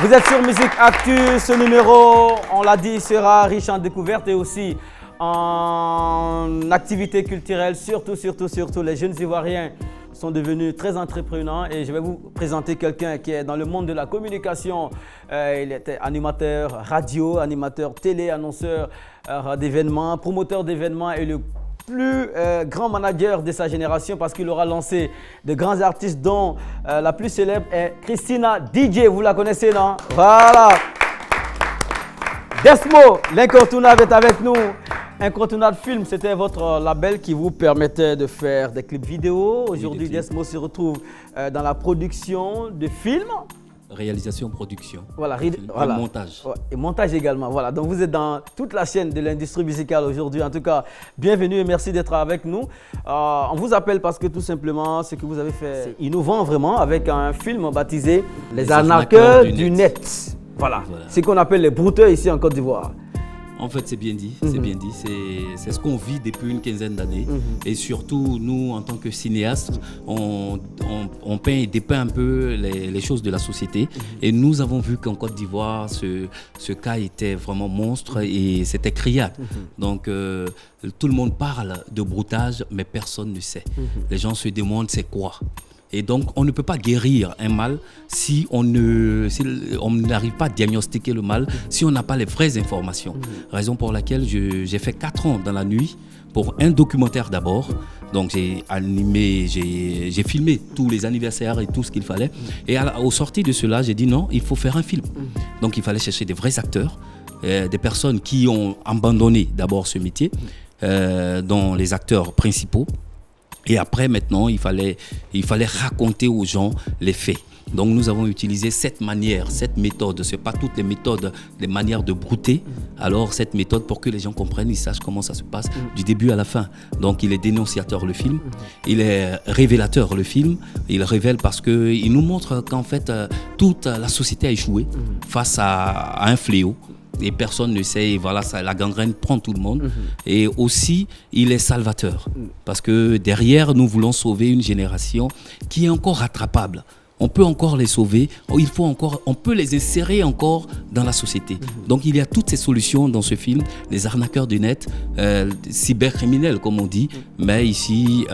Vous êtes sur Musique Actu, ce numéro, on l'a dit, sera riche en découvertes et aussi en activités culturelles, surtout les jeunes Ivoiriens sont devenus très entreprenants et je vais vous présenter quelqu'un qui est dans le monde de la communication. Il était animateur radio, animateur télé, annonceur d'événements, promoteur d'événements et le plus grand manager de sa génération parce qu'il aura lancé de grands artistes dont la plus célèbre est Christina DJ. Vous la connaissez, non? Voilà. Desmo, l'incontournable est avec nous. Incontournable Film, c'était votre label qui vous permettait de faire des clips vidéo. Aujourd'hui, Desmo se retrouve dans la production de films. Réalisation, production, voilà, voilà. Et montage. Ouais, et montage également. Voilà. Donc vous êtes dans toute la chaîne de l'industrie musicale aujourd'hui. En tout cas, bienvenue et merci d'être avec nous. On vous appelle parce que tout simplement, ce que vous avez fait, c'est innovant vraiment avec un film baptisé Les arnaqueurs du net. Voilà. C'est ce qu'on appelle les brouteurs ici en Côte d'Ivoire. En fait, c'est bien dit, c'est bien dit. C'est ce qu'on vit depuis une quinzaine d'années. Et surtout, nous, en tant que cinéastes, on peint et dépeint un peu les choses de la société. Et nous avons vu qu'en Côte d'Ivoire, ce cas était vraiment monstre et c'était criard. Donc, tout le monde parle de broutage, mais personne ne sait. Les gens se demandent c'est quoi. Et donc, on ne peut pas guérir un mal si on n'arrive pas à diagnostiquer le mal, si on n'a pas les vraies informations. Raison pour laquelle j'ai fait 4 ans dans la nuit pour un documentaire d'abord. Donc, j'ai animé, j'ai filmé tous les anniversaires et tout ce qu'il fallait. Et au sorti de cela, j'ai dit non, il faut faire un film. Donc, il fallait chercher des vrais acteurs, des personnes qui ont abandonné d'abord ce métier, dont les acteurs principaux. Et après, maintenant, il fallait raconter aux gens les faits. Donc, nous avons utilisé cette manière, cette méthode. Ce n'est pas toutes les méthodes, les manières de brouter. Alors, cette méthode, pour que les gens comprennent, ils sachent comment ça se passe du début à la fin. Donc, il est dénonciateur, le film. Il est révélateur, le film. Il révèle parce qu'il nous montre qu'en fait, toute la société a échoué face à un fléau. Et personne ne sait, et voilà, la gangrène prend tout le monde. Et aussi, il est salvateur. Parce que derrière, nous voulons sauver une génération qui est encore rattrapable. On peut encore les sauver, on peut les insérer encore dans la société. Donc il y a toutes ces solutions dans ce film, les arnaqueurs du net, cybercriminels comme on dit, mais ici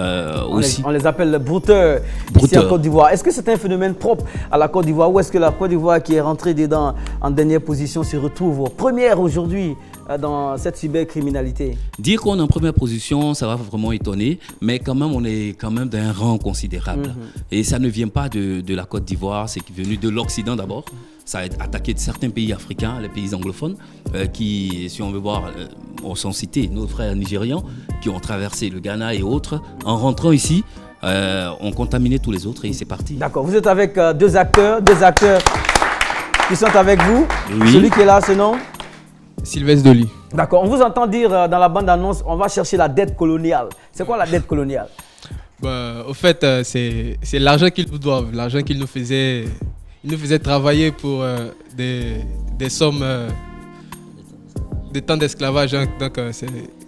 aussi... On les appelle les brouteurs ici en Côte d'Ivoire. Est-ce que c'est un phénomène propre à la Côte d'Ivoire ou est-ce que la Côte d'Ivoire qui est rentrée dedans en dernière position se retrouve première aujourd'hui dans cette cybercriminalité? Dire qu'on est en première position, ça va vraiment étonner, mais quand même, on est quand même d'un rang considérable. Et ça ne vient pas de la Côte d'Ivoire, c'est venu de l'Occident d'abord. Ça a attaqué certains pays africains, les pays anglophones, qui, si on veut voir, sont cités nos frères nigérians, qui ont traversé le Ghana et autres. En rentrant ici, on contaminait tous les autres et c'est parti. D'accord, vous êtes avec deux acteurs qui sont avec vous. Oui. Celui qui est là, ce nom? Sylvestre Doli. D'accord, on vous entend dire dans la bande-annonce, on va chercher la dette coloniale. C'est quoi la dette coloniale? Au fait, c'est l'argent qu'ils nous doivent, l'argent qu'ils nous faisaient. Ils nous faisaient travailler pour des sommes, des temps d'esclavage. Donc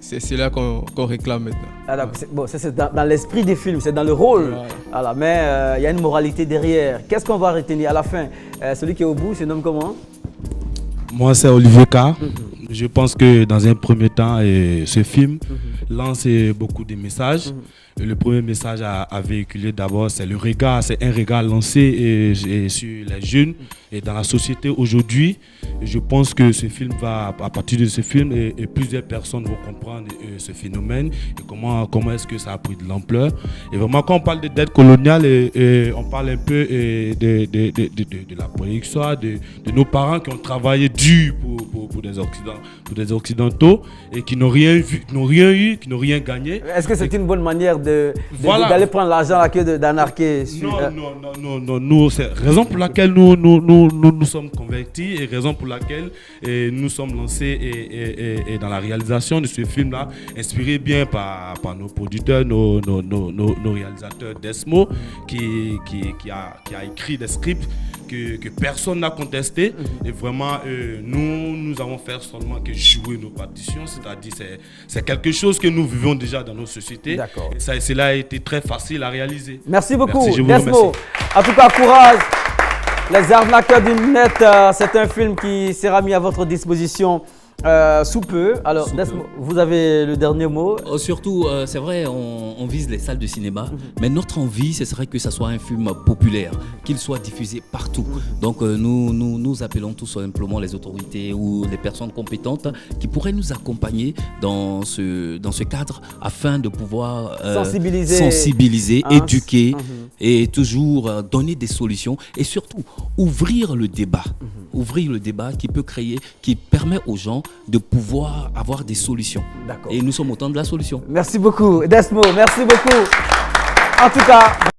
c'est là qu'on réclame maintenant. Ah, bon, ça c'est dans l'esprit des films, c'est dans le rôle. Voilà, mais il y a une moralité derrière. Qu'est-ce qu'on va retenir à la fin? Celui qui est au bout se nomme comment? Moi, c'est Olivier K. Je pense que dans un premier temps, ce film lance beaucoup de messages. Et le premier message à véhiculer d'abord, c'est le regard, c'est un regard lancé sur les jeunes et dans la société aujourd'hui. Je pense que ce film va, à partir de ce film, et plusieurs personnes vont comprendre ce phénomène et comment est-ce que ça a pris de l'ampleur. Et vraiment, quand on parle de dette coloniale, on parle un peu de la préhistoire, de nos parents qui ont travaillé dur pour des Occidentaux et qui n'ont rien vu, qui n'ont rien eu, qui n'ont rien gagné. Est-ce que c'est une bonne manière d'aller prendre l'argent à queue d'anarquer? Non. Nous, c'est raison pour laquelle nous sommes convertis et raison pour laquelle nous sommes lancés et dans la réalisation de ce film-là, inspiré bien par nos producteurs, nos réalisateurs Desmo, qui a écrit des scripts que personne n'a contesté. Et vraiment, nous avons fait seulement que jouer nos partitions, c'est-à-dire c'est quelque chose que nous vivons déjà dans nos sociétés. D'accord. Et cela a été très facile à réaliser. Merci beaucoup, Merci, Desmo. En tout cas, courage. Les arnaqueurs du net, c'est un film qui sera mis à votre disposition sous peu. Alors, Desmond, vous avez le dernier mot. Surtout, c'est vrai, on vise les salles de cinéma, mais notre envie, ce serait que ce soit un film populaire, qu'il soit diffusé partout. Donc, nous appelons tout simplement les autorités ou les personnes compétentes qui pourraient nous accompagner dans ce cadre afin de pouvoir sensibiliser, éduquer et toujours donner des solutions et surtout ouvrir le débat. Ouvrir le débat qui permet aux gens de pouvoir avoir des solutions. Et nous sommes autant de la solution. Merci beaucoup, Desmond. Merci beaucoup. En tout cas...